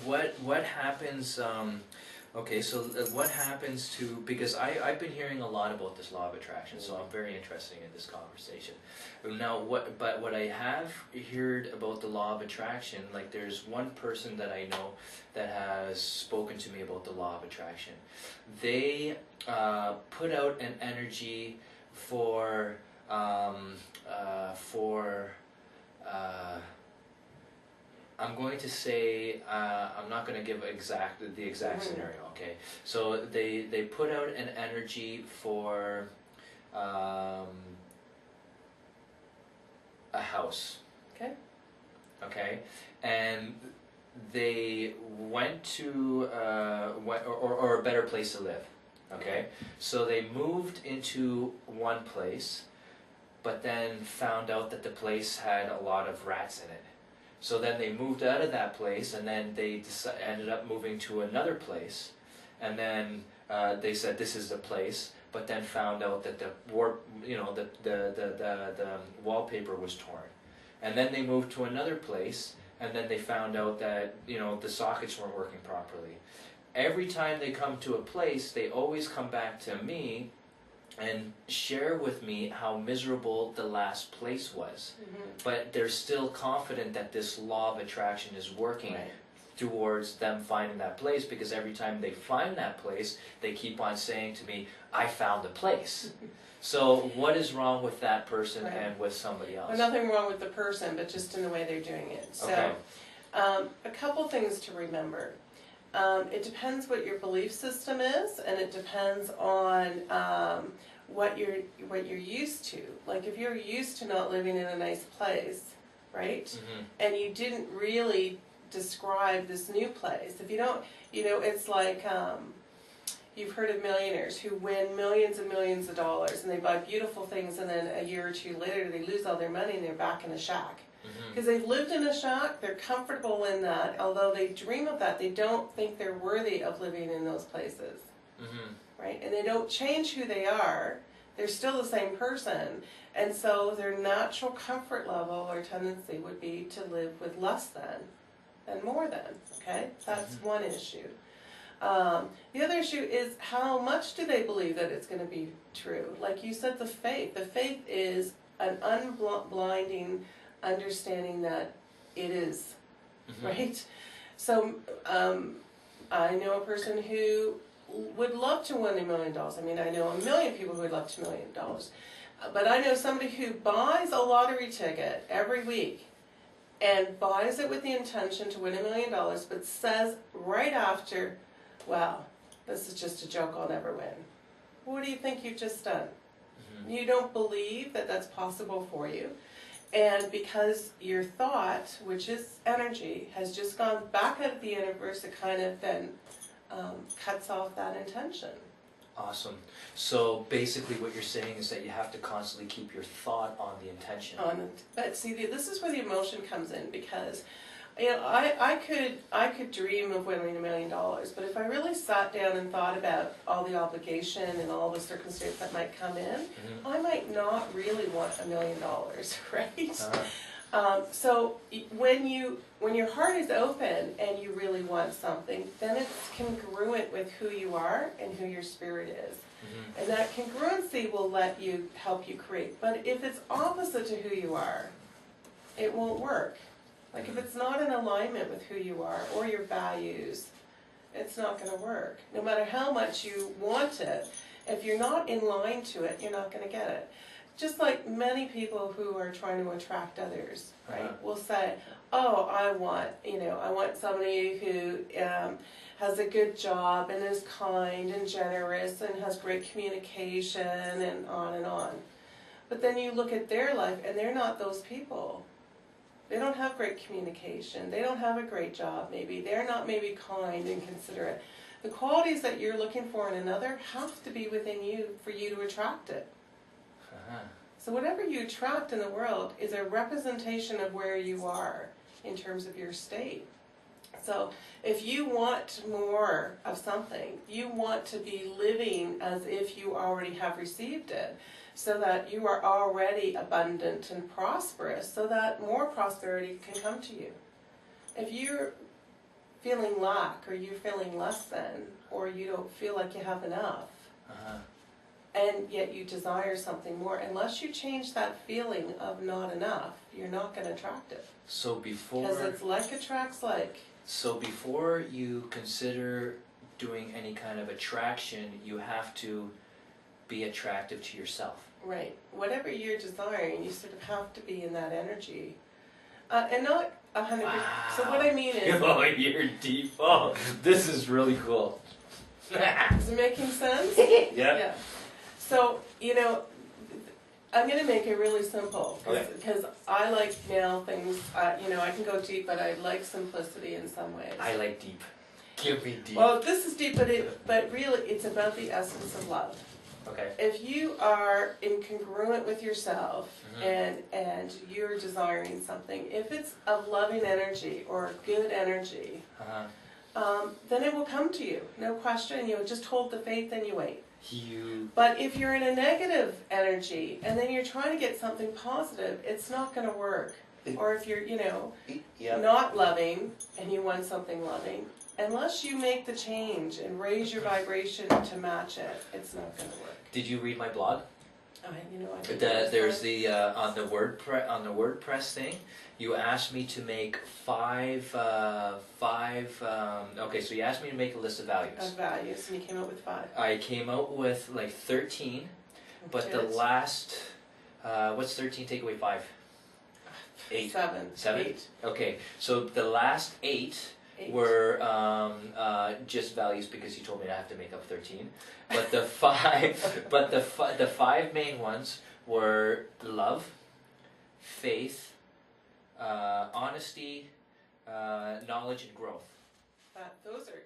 what happens? Okay, so what happens to, because I've been hearing a lot about this law of attraction, so I'm very interested in this conversation. Now, what I have heard about the law of attraction, like there's one person that I know that has spoken to me about the law of attraction. They put out an energy for I'm going to say, I'm not going to give the exact scenario, okay? So they put out an energy for a house. Okay. Okay? And they went to, or a better place to live, okay? So they moved into one place, but then found out that the place had a lot of rats in it. So then they moved out of that place, and then they ended up moving to another place, and then they said this is the place, but then found out that the wallpaper was torn, and then they moved to another place, and then they found out that the sockets weren't working properly. Every time they come to a place, they always come back to me and share with me how miserable the last place was. But they're still confident that this law of attraction is working towards them finding that place, because every time they find that place, they keep on saying to me, I found a place. So what is wrong with that person and with somebody else? Well, nothing wrong with the person, but just in the way they're doing it. So a couple things to remember. It depends what your belief system is, and it depends on what you're used to. Like if you're used to not living in a nice place, right? And you didn't really describe this new place. If you don't, it's like you've heard of millionaires who win millions and millions of dollars, and they buy beautiful things, and then a year or two later they lose all their money and they're back in a shack. Because they've lived in a shack, they're comfortable in that. Although they dream of that, they don't think they're worthy of living in those places. Right? And they don't change who they are. They're still the same person. And so their natural comfort level or tendency would be to live with less than more than. Okay? That's one issue. The other issue is how much do they believe that it's going to be true? Like you said, the faith. The faith is an unblinding understanding that it is, right? So I know a person who would love to win $1 million. I mean, I know a million people who would love $2 million. But I know somebody who buys a lottery ticket every week and buys it with the intention to win $1 million, but says right after, wow, this is just a joke, I'll never win. What do you think you've just done? You don't believe that that's possible for you. And because your thought, which is energy, has just gone back out of the universe, it kind of then cuts off that intention. Awesome. So basically what you're saying is that you have to constantly keep your thought on the intention. But see, this is where the emotion comes in, because I could dream of winning $1 million, but if I really sat down and thought about all the obligation and all the circumstances that might come in, I might not really want $1 million, right? So when your heart is open and you really want something, then it's congruent with who you are and who your spirit is. And that congruency will help you create. But if it's opposite to who you are, it won't work. Like if it's not in alignment with who you are or your values, it's not going to work. No matter how much you want it, if you're not in line to it, you're not going to get it. Just like many people who are trying to attract others, right, will say, oh, I want somebody who has a good job and is kind and generous and has great communication and on and on. But then you look at their life and they're not those people. They don't have great communication. They don't have a great job maybe. They're not maybe kind and considerate. The qualities that you're looking for in another have to be within you for you to attract it. So whatever you attract in the world is a representation of where you are in terms of your state. So if you want more of something, you want to be living as if you already have received it, so that you are already abundant and prosperous, so that more prosperity can come to you. If you're feeling lack, or you're feeling less than, or you don't feel like you have enough, Uh-huh. and yet you desire something more, unless you change that feeling of not enough, you're not going to attract it. So before, Because it's like attracts like. so before you consider doing any kind of attraction, you have to be attractive to yourself. Right. Whatever you're desiring, you sort of have to be in that energy. And not 100%. So what I mean is, Oh, you're deep. Oh, this is really cool. is it making sense? Yeah. Yeah. So, you know, I'm going to make it really simple. Okay. Because I like now things, you know, I can go deep, but I like simplicity in some ways. I like deep. Give me deep. Well, this is deep, but really it's about the essence of love. Okay. If you are incongruent with yourself, Mhm. and you're desiring something, if it's of loving energy or good energy, Uh-huh. then it will come to you, no question. You just hold the faith and you wait. You. But if you're in a negative energy and then you're trying to get something positive, it's not going to work. Or if you're, you know, Yeah. not loving and you want something loving, unless you make the change and raise your vibration to match it, it's not going to work. Did you read my blog? You know, I think that's There's fine. the on the WordPress thing. You asked me to make five. Okay, so you asked me to make a list of values. Of values, and you came up with 5. I came out with like 13, but the Good. last. What's 13? Take away 5. 8. 7. 7? 8. Okay, so the last 8 were just values because you told me I have to make up 13. But the 5, the 5 main ones were love, faith, honesty, knowledge, and growth. Those are